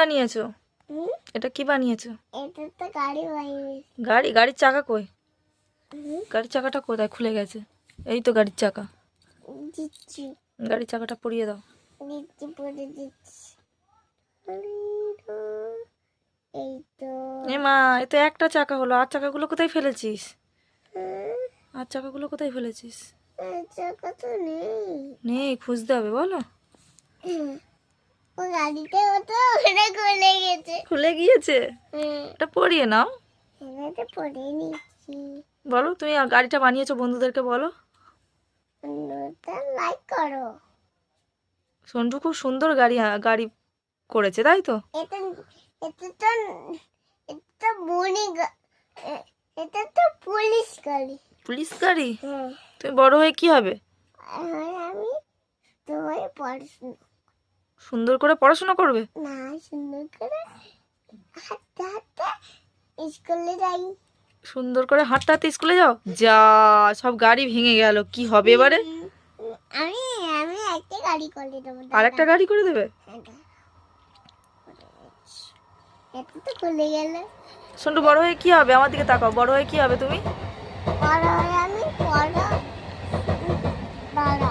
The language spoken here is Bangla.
বানিয়েছো? এটা কি বানিয়েছো? এটা তো গাড়ি বানিয়েছি। গাড়ির চাকা কই? গাড়ির চাকাটা কোথায়? খুলে গেছে। এই তো গাড়ির চাকা। দিচ্ছি গাড়ির চাকাটা পরিয়ে দাও। দিচ্ছি পরে দিচ্ছি। এই তো এ মা, এ তো একটা চাকা হলো। আর চাকাগুলো কোথায় ফেলেছিস? আর চাকাগুলো কোথায় ফেলেছিস? চাকা তো নেই। নেই, খুঁজতে হবে। বলো। ও গাড়িতে হতো ওটা খুলে গেছে। খুলে গিয়েছে। এটা পরিয়ে নাও। এটা পরে নিচ্ছি। বলো, তুমি গাড়িটা বানিয়েছো, বন্ধুদেরকে বলো। লাইক করো। সন্টু খুব সুন্দর গাড়ি করেছে, তাই তো? এটা এটা তো এটা বনি এটা তো পুলিশ গাড়ি। পুলিশ গাড়ি? তুমি বড় হয়ে কি হবে? আমি তোমার পড়াশোনা সুন্দর করে পড়াশোনা করবে? না, সুন্দর করে হাঁটতে হাঁটতে স্কুলে যাই। সুন্দর করে হাঁটতে হাঁটতে স্কুলে যাও? যা, সব গাড়ি ভেঙে গেল, কি হবে এবারে? আমি আমি একটা গাড়ি করে দেবো। আর একটা গাড়ি করে দেবে? এটা তো খুলে গেলে। সন্টু বড় হয়ে কি হবে? আমার দিকে তাকাও, বড় হয়ে কি হবে তুমি? বড় হয়ে আমি বড় দাঁড়া